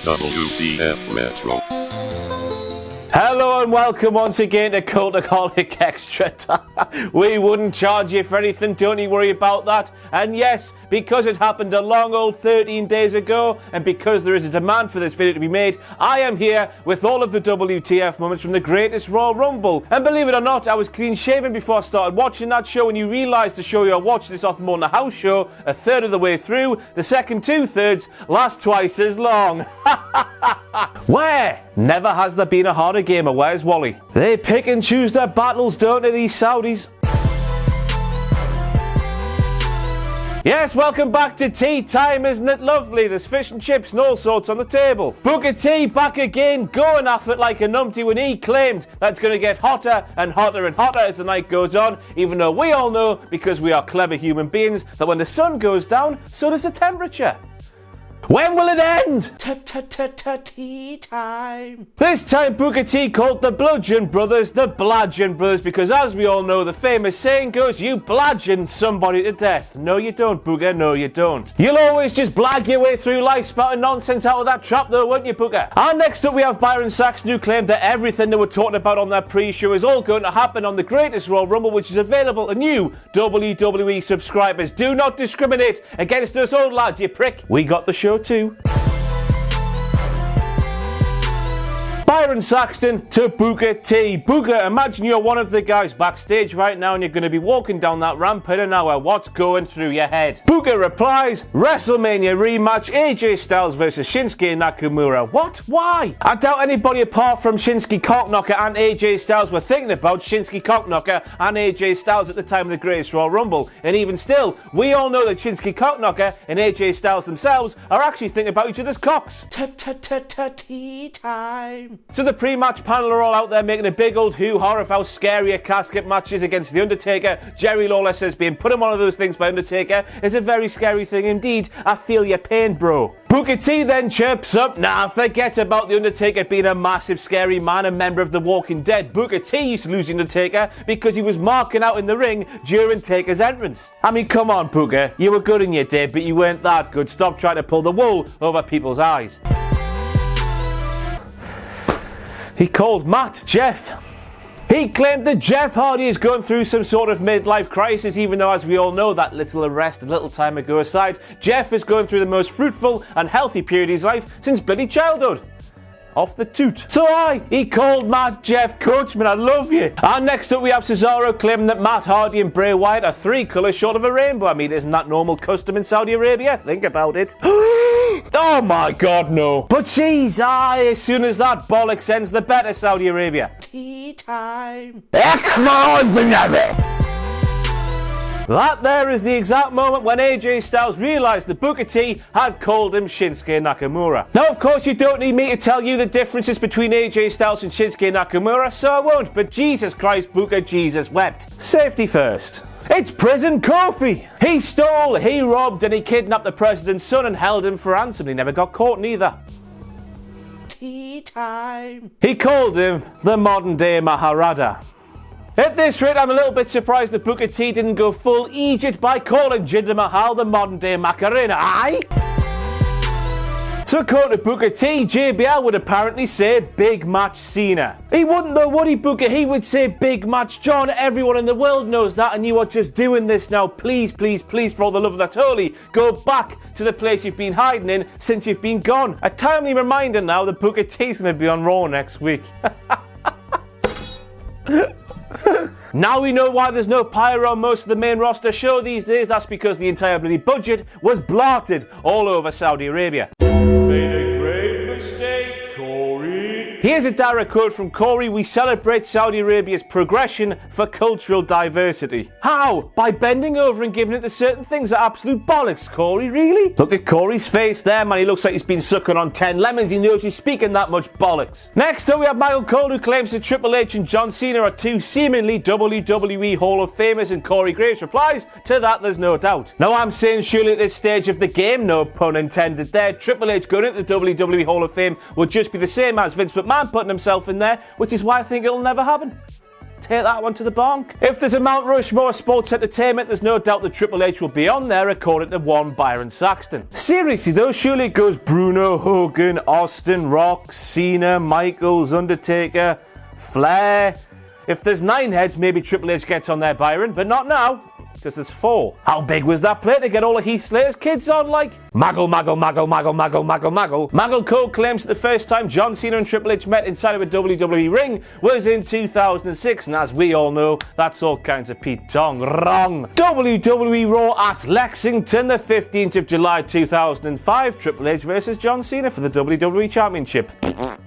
WTF Metro. Hello and welcome once again to Cultaholic Extra Time. We wouldn't charge you for anything, don't you worry about that. And yes, because it happened a long old 13 days ago, and because there is a demand for this video to be made, I am here with all of the WTF moments from the Greatest Royal Rumble. And believe it or not, I was clean shaven before I started watching that show, and you realise the show you're watching is often more than a house show, a third of the way through, the second 2/3 last twice as long. Where? Never has there been a harder gamer. Where's Wally? They pick and choose their battles, don't they, these Saudis? Yes, welcome back to tea time, isn't it lovely? There's fish and chips and all sorts on the table. Booker T back again, going after it like a numpty when he claimed that it's going to get hotter and hotter and hotter as the night goes on, even though we all know, because we are clever human beings, that when the sun goes down, so does the temperature. When will it end? Tea time. This time Booker T called the Bludgeon Brothers the Bludgeon Brothers because, as we all know, the famous saying goes, you bludgeon somebody to death. No you don't, Booker, no you don't. You'll always just blag your way through life spouting nonsense out of that trap though, won't you, Booker? And next up we have Byron Saxton, who claimed that everything they were talking about on their pre-show is all going to happen on the Greatest Royal Rumble, which is available to new WWE subscribers. Do not discriminate against us old lads, you prick. We got the show too. Byron Saxton to Booker T. Booker, imagine you're one of the guys backstage right now and you're going to be walking down that ramp in an hour. What's going through your head? Booker replies, WrestleMania rematch, AJ Styles versus Shinsuke Nakamura. What? Why? I doubt anybody apart from Shinsuke Cocknocker and AJ Styles were thinking about Shinsuke Cocknocker and AJ Styles at the time of the Greatest Royal Rumble. And even still, we all know that Shinsuke Cocknocker and AJ Styles themselves are actually thinking about each other's cocks. Tea time. So the pre-match panel are all out there making a big old hoo-ha of how scary a casket match is against The Undertaker. Jerry Lawler says being put on one of those things by Undertaker is a very scary thing indeed. I feel your pain, bro. Booker T then chirps up, nah, forget about The Undertaker being a massive scary man, a member of The Walking Dead. Booker T used to lose The Undertaker because he was marking out in the ring during Taker's entrance. I mean, come on, Booker. You were good in your day, but you weren't that good. Stop trying to pull the wool over people's eyes. He called Matt Jeff. He claimed that Jeff Hardy is going through some sort of midlife crisis, even though, as we all know, that little arrest a little time ago aside, Jeff is going through the most fruitful and healthy period of his life since bloody childhood. Off the toot. So he called Matt Jeff Coachman, I love you. And next up we have Cesaro claiming that Matt Hardy and Bray Wyatt are 3 colours short of a rainbow. I mean, isn't that normal custom in Saudi Arabia? Think about it. Oh my god, no. But jeez, as soon as that bollocks ends, the better, Saudi Arabia. Tea time. Extraordinary. That there is the exact moment when AJ Styles realised that Booker T had called him Shinsuke Nakamura. Now, of course, you don't need me to tell you the differences between AJ Styles and Shinsuke Nakamura, so I won't, but Jesus Christ, Booker, Jesus wept. Safety first. It's Prison Kofi. He stole, he robbed, and he kidnapped the president's son and held him for ransom. He never got caught neither. Tea time. He called him the modern day Maharaja. At this rate, I'm a little bit surprised that Booker T didn't go full Egypt by calling Jinder Mahal the modern day Macarena, aye? So according to Booker T, JBL would apparently say Big Match Cena. He wouldn't though, would he, Booker? He would say Big Match John. Everyone in the world knows that, and you are just doing this now. Please, please, please, for all the love that's holy, go back to the place you've been hiding in since you've been gone. A timely reminder now that Booker T's going to be on Raw next week. Now we know why there's no pyro on most of the main roster show these days. That's because the entire bloody budget was blotted all over Saudi Arabia. Made a grave mistake, Corey. Here's a direct quote from Corey. We celebrate Saudi Arabia's progression for cultural diversity. How? By bending over and giving it to certain things are absolute bollocks, Corey, really? Look at Corey's face there, man. He looks like he's been sucking on 10 lemons. He knows he's speaking that much bollocks. Next up, we have Michael Cole, who claims that Triple H and John Cena are 2 seemingly WWE Hall of Famers, and Corey Graves replies, to that there's no doubt. Now I'm saying surely at this stage of the game, no pun intended there, Triple H going into the WWE Hall of Fame would just be the same as Vince McMahon putting himself in there, which is why I think it'll never happen. Take that one to the bonk. If there's a Mount Rushmore of sports entertainment, there's no doubt that Triple H will be on there, according to one Byron Saxton. Seriously though, surely it goes Bruno, Hogan, Austin, Rock, Cena, Michaels, Undertaker, Flair. If there's 9 heads, maybe Triple H gets on there, Byron, but not now, because there's 4. How big was that plate to get all of Heath Slater's kids on, like? Maggle. Maggle Cole claims that the first time John Cena and Triple H met inside of a WWE ring was in 2006, and as we all know, that's all kinds of Pete Tong. Wrong. WWE Raw at Lexington, the 15th of July 2005, Triple H versus John Cena for the WWE Championship.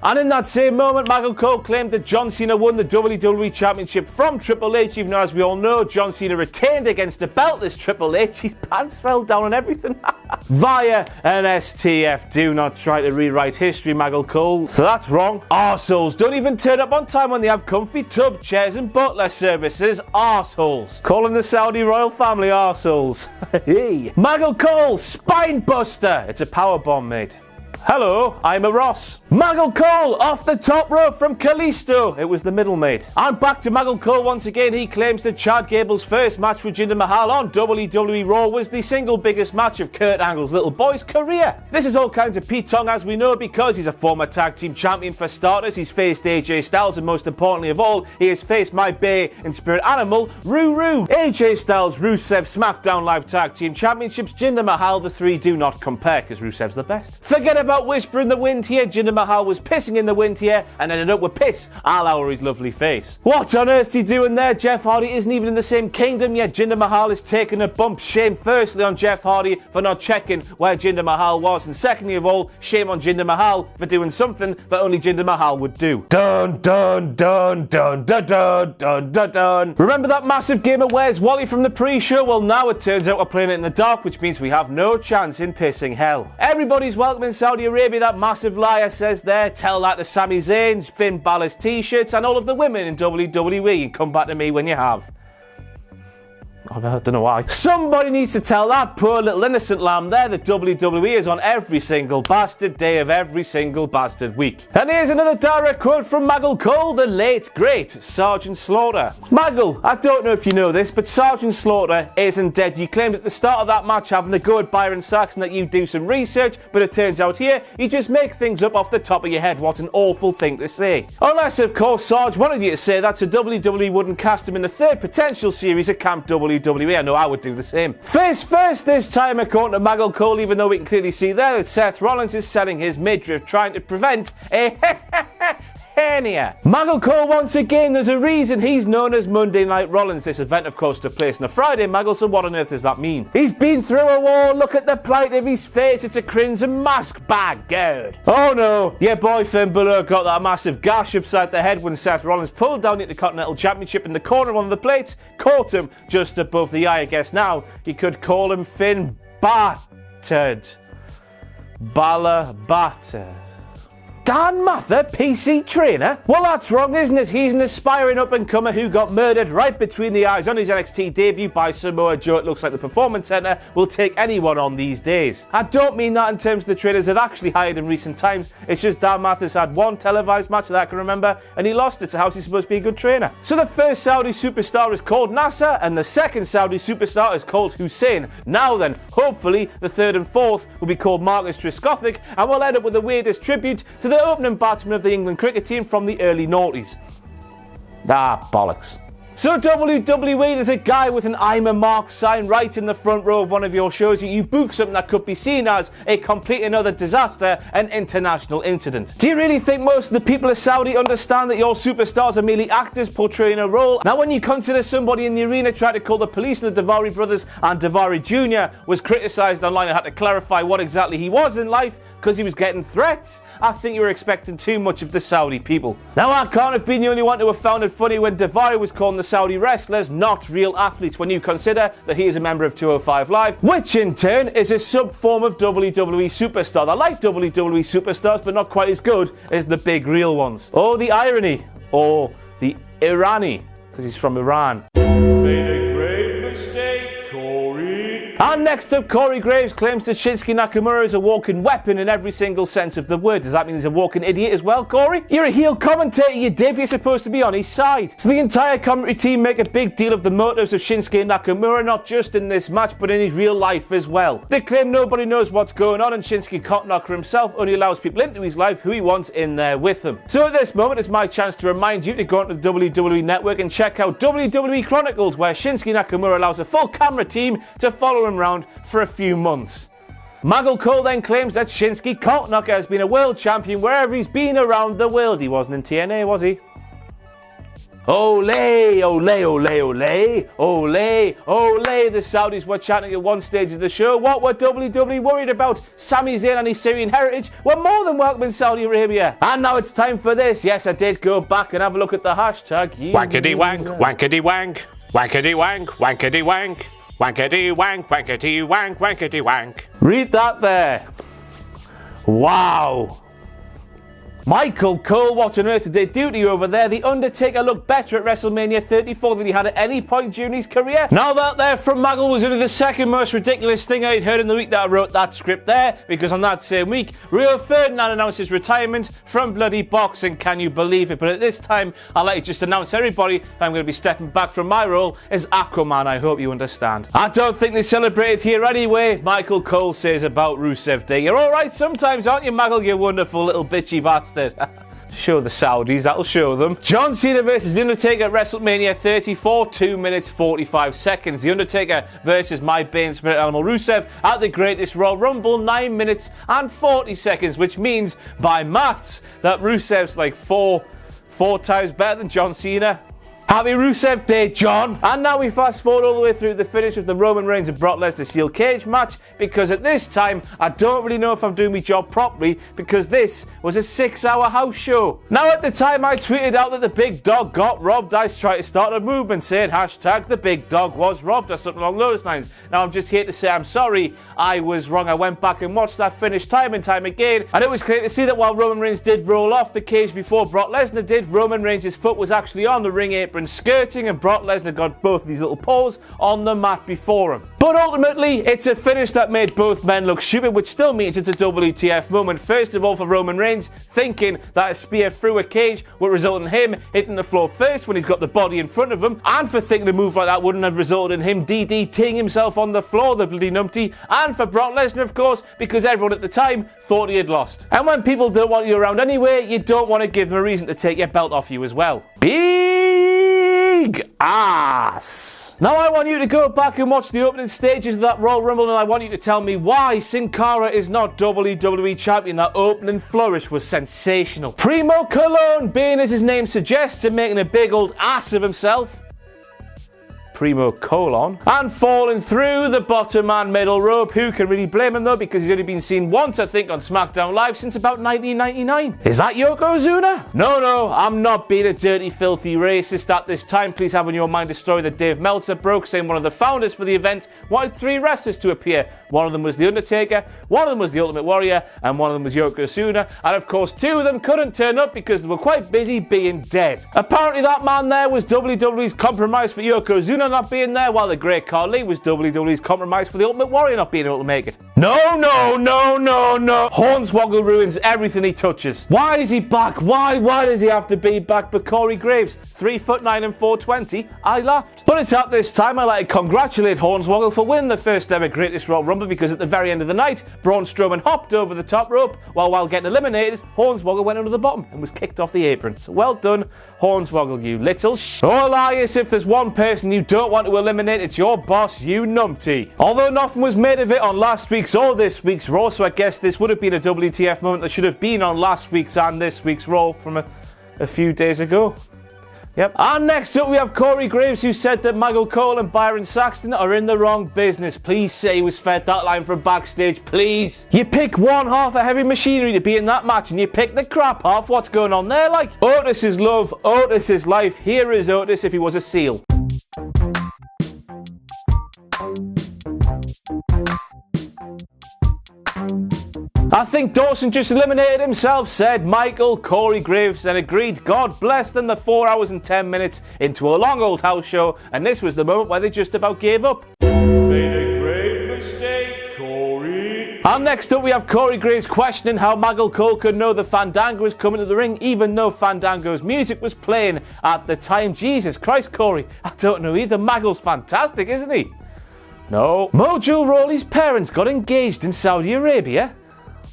And in that same moment, Michael Cole claimed that John Cena won the WWE Championship from Triple H, even though, as we all know, John Cena retained against the beltless Triple H. His pants fell down and everything. Via an STF. Do not try to rewrite history, Michael Cole. So that's wrong. Arseholes don't even turn up on time when they have comfy tub chairs and butler services. Arseholes. Calling the Saudi royal family arseholes. Hey. Michael Cole, spine buster. It's a power bomb, mate. Hello, I'm a Ross. Maggle Cole off the top rope from Kalisto. It was the middle mate. And back to Maggle Cole once again. He claims that Chad Gable's first match with Jinder Mahal on WWE Raw was the single biggest match of Kurt Angle's little boy's career. This is all kinds of Pete Tong, as we know, because he's a former tag team champion for starters. He's faced AJ Styles, and most importantly of all, he has faced my bay and spirit animal, Ruru. AJ Styles, Rusev, SmackDown Live Tag Team Championships, Jinder Mahal, the 3 do not compare because Rusev's the best. Forget about whisper in the wind here. Jinder Mahal was pissing in the wind here and ended up with piss all over his lovely face. What on earth's he doing there? Jeff Hardy isn't even in the same kingdom yet. Jinder Mahal is taking a bump. Shame firstly on Jeff Hardy for not checking where Jinder Mahal was, and secondly of all, shame on Jinder Mahal for doing something that only Jinder Mahal would do. Dun dun dun dun dun dun dun dun dun. Remember that massive game of Where's Wally from the pre-show? Well, now it turns out we're playing it in the dark, which means we have no chance in pissing hell. Everybody's welcome in Saudi Arabia, that massive liar says there. Tell that to Sami Zayn, Finn Balor's t-shirts, and all of the women in WWE. And come back to me when you have. I don't know why. Somebody needs to tell that poor little innocent lamb there that WWE is on every single bastard day of every single bastard week. And here's another direct quote from Maggle Cole, the late, great Sergeant Slaughter. Maggle, I don't know if you know this, but Sergeant Slaughter isn't dead. You claimed at the start of that match having a go at Byron Saxton that you do some research, but it turns out here you just make things up off the top of your head. What an awful thing to say. Unless, of course, Sarge wanted you to say that so WWE wouldn't cast him in the third potential series at Camp WWE. I know I would do the same. Face first this time, according to Maggle Cole, even though we can clearly see there that Seth Rollins is selling his midriff trying to prevent a hernia. Maggle Cole once again, there's a reason he's known as Monday Night Rollins. This event, of course, took place on a Friday, Maggle, so what on earth does that mean? He's been through a war, look at the plight of his face, it's a crimson mask, by God. Oh no, your boy Finn Balor got that massive gash upside the head when Seth Rollins pulled down the Intercontinental Championship in the corner of one of the plates, caught him just above the eye. I guess now you could call him Finn Battered. Balor Battered. Dan Mather, PC trainer? Well, that's wrong, isn't it? He's an aspiring up-and-comer who got murdered right between the eyes on his NXT debut by Samoa Joe. It looks like the Performance Center will take anyone on these days. I don't mean that in terms of the trainers they've actually hired in recent times. It's just Dan Mather's had one televised match that I can remember, and he lost it, so how's he supposed to be a good trainer? So the first Saudi superstar is called Nasser, and the second Saudi superstar is called Hussein. Now then, hopefully, the third and fourth will be called Marcus Triscothic, and we'll end up with the weirdest tribute to the opening batsman of the England cricket team from the early noughties. Ah, bollocks. So WWE, there's a guy with an I'm a Mark sign right in the front row of one of your shows. You book something that could be seen as a complete and utter disaster, an international incident. Do you really think most of the people of Saudi understand that your superstars are merely actors portraying a role? Now, when you consider somebody in the arena tried to call the police on the Daivari brothers and Daivari Jr. was criticised online and had to clarify what exactly he was in life because he was getting threats, I think you were expecting too much of the Saudi people. Now, I can't have been the only one to have found it funny when Daivari was calling the Saudi wrestlers not real athletes when you consider that he is a member of 205 Live, which in turn is a sub-form of WWE superstar. I like WWE superstars, but not quite as good as the big real ones. Oh, the irony. Or the Irani, because he's from Iran. Made a grave mistake, Corey. And next up, Corey Graves claims that Shinsuke Nakamura is a walking weapon in every single sense of the word. Does that mean he's a walking idiot as well, Corey? You're a heel commentator, you div. You're supposed to be on his side. So the entire commentary team make a big deal of the motives of Shinsuke Nakamura, not just in this match, but in his real life as well. They claim nobody knows what's going on, and Shinsuke Cultaholic himself only allows people into his life who he wants in there with him. So at this moment, it's my chance to remind you to go onto the WWE Network and check out WWE Chronicles, where Shinsuke Nakamura allows a full camera team to follow him around for a few months. Michael Cole then claims that Shinsuke Cultaholic has been a world champion wherever he's been around the world. He wasn't in TNA, was he? Ole, ole, ole, ole, ole, ole. The Saudis were chanting at one stage of the show. What were WWE worried about? Sami Zayn and his Syrian heritage were more than welcome in Saudi Arabia. And now it's time for this. Yes, I did go back and have a look at the hashtag. Wankety wank, wankety wank, wankety wank, wankety wank, wankety wank, wankety wank, wankety wank. Read that there. Wow. Michael Cole, what on earth did they do to you over there? The Undertaker looked better at WrestleMania 34 than he had at any point during his career. Now that there from Maggle was only the second most ridiculous thing I'd heard in the week that I wrote that script there, because on that same week, Rio Ferdinand announced his retirement from bloody boxing. Can you believe it? But at this time, I'd like to just announce everybody that I'm going to be stepping back from my role as Aquaman. I hope you understand. I don't think they celebrated here anyway, Michael Cole says about Rusev Day. You're alright sometimes, aren't you, Maggle, you wonderful little bitchy bastard? Show the Saudis, that'll show them. John Cena versus The Undertaker at WrestleMania 34, 2 minutes 45 seconds. The Undertaker versus my Bane Spirit Animal Rusev at the Greatest Royal Rumble, 9 minutes and 40 seconds, which means by maths that Rusev's like four times better than John Cena. Happy Rusev Day, John! And now we fast forward all the way through the finish of the Roman Reigns and Brock Lesnar Steel Cage match, because at this time, I don't really know if I'm doing my job properly, because this was a 6-hour house show. Now at the time I tweeted out that the big dog got robbed, I tried to start a movement saying hashtag the big dog was robbed or something along those lines. Now I'm just here to say I'm sorry, I was wrong. I went back and watched that finish time and time again, and it was clear to see that while Roman Reigns did roll off the cage before Brock Lesnar did, Roman Reigns' foot was actually on the ring apron skirting, and Brock Lesnar got both these little paws on the mat before him. But ultimately, it's a finish that made both men look stupid, which still means it's a WTF moment. First of all, for Roman Reigns, thinking that a spear through a cage would result in him hitting the floor first when he's got the body in front of him, and for thinking a move like that wouldn't have resulted in him DDTing himself on the floor, the bloody numpty, and for Brock Lesnar, of course, because everyone at the time thought he had lost. And when people don't want you around anyway, you don't want to give them a reason to take your belt off you as well. Big ass. Now I want you to go back and watch the opening stages of that Royal Rumble, and I want you to tell me why Sin Cara is not WWE Champion. That opening flourish was sensational. Primo Cologne, being as his name suggests, and making a big old ass of himself. Primo Colon, and falling through the bottom and middle rope. Who can really blame him though, because he's only been seen once, I think, on SmackDown Live since about 1999. Is that Yokozuna? No, I'm not being a dirty, filthy racist at this time. Please have in your mind a story that Dave Meltzer broke, saying one of the founders for the event wanted 3 wrestlers to appear. One of them was The Undertaker, one of them was The Ultimate Warrior, and one of them was Yokozuna. And of course, 2 of them couldn't turn up because they were quite busy being dead. Apparently that man there was WWE's compromise for Yokozuna not being there, while the Great Khali was WWE's compromise for the Ultimate Warrior not being able to make it. No. Hornswoggle ruins everything he touches. Why is he back? Why does he have to be back? But Corey Graves, 3'9" and 420, I laughed. But it's at this time I like to congratulate Hornswoggle for winning the first ever Greatest Royal Rumble, because at the very end of the night, Braun Strowman hopped over the top rope, while getting eliminated, Hornswoggle went under the bottom and was kicked off the apron. So well done, Hornswoggle, you little Oh, Elias, if there's one person you don't want to eliminate, it's your boss, you numpty. Although nothing was made of it on last week's or this week's Raw, so I guess this would have been a WTF moment that should have been on last week's and this week's Raw from a few days ago. Yep. And next up we have Corey Graves, who said that Michael Cole and Byron Saxton are in the wrong business. Please say he was fed that line from backstage, please. You pick one half of Heavy Machinery to be in that match, and you pick the crap half. What's going on there? Like, Otis is love, Otis is life. Here is Otis if he was a seal. I think Dawson just eliminated himself, said Michael. Corey Graves then agreed. God bless them, the 4 hours and 10 minutes into a long old house show, and this was the moment where they just about gave up. Made a great mistake, Corey. And next up we have Corey Graves questioning how Maggle Cole could know the Fandango was coming to the ring even though Fandango's music was playing at the time. Jesus Christ, Corey, I don't know either. Maggle's fantastic, isn't he? No. Mojo Rawley's parents got engaged in Saudi Arabia.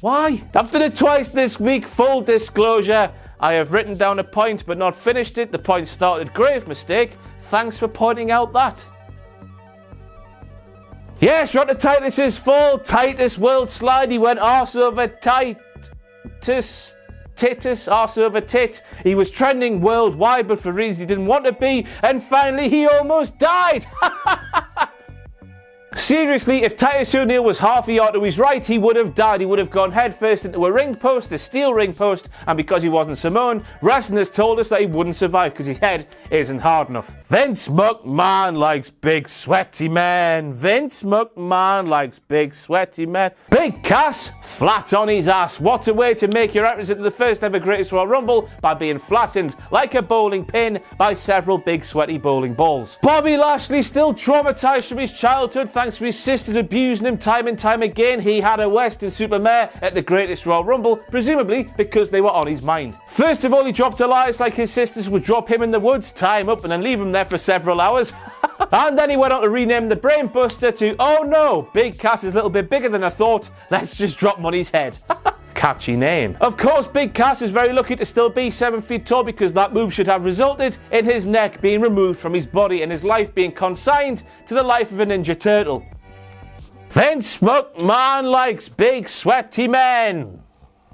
Why? I've done it twice this week, full disclosure. I have written down a point but not finished it. The point started, grave mistake. Thanks for pointing out that. Yes, we're on to Titus's fall. Titus World Slide. He went arse over Titus, arse over tit. He was trending worldwide, but for reasons he didn't want to be. And finally, he almost died. Seriously, if Titus O'Neil was half a yard to his right, he would have died. He would have gone headfirst into a ring post, a steel ring post, and because he wasn't Samoan, wrestling has told us that he wouldn't survive because his head isn't hard enough. Vince McMahon likes big sweaty men. Vince McMahon likes big sweaty men. Big Cass, flat on his ass. What a way to make your entrance into the first ever Greatest Royal Rumble by being flattened like a bowling pin by several big sweaty bowling balls. Bobby Lashley still traumatized from his childhood thanks to his sisters abusing him time and time again. He had a Western Supermare at the Greatest Royal Rumble, presumably because they were on his mind. First of all, he dropped Elias like his sisters would drop him in the woods, tie him up and then leave him there for several hours. And then he went on to rename the Brainbuster to, oh no, Big Cass is a little bit bigger than I thought, let's just drop him on his head. Catchy name. Of course, Big Cass is very lucky to still be 7 feet tall because that move should have resulted in his neck being removed from his body and his life being consigned to the life of a Ninja Turtle. Vince McMahon likes big sweaty men.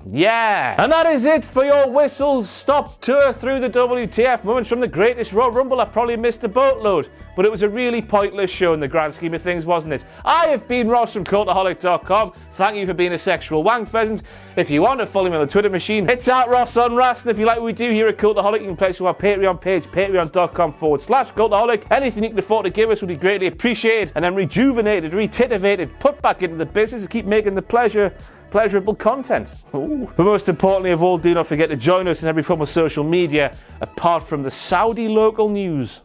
Yeah. And that is it for your whistle stop tour through the WTF moments from the Greatest Royal Rumble. I probably missed a boatload, but it was a really pointless show in the grand scheme of things, wasn't it? I have been Ross from Cultaholic.com. Thank you for being a sexual wank pheasant. If you want to follow me on the Twitter machine, it's at Ross on Rast. And if you like what we do here at Cultaholic, you can place to our Patreon page, patreon.com/Cultaholic. Anything you can afford to give us would be greatly appreciated and then rejuvenated, retitivated, put back into the business to keep making the pleasurable content. Ooh. But most importantly of all, do not forget to join us in every form of social media apart from the Saudi local news.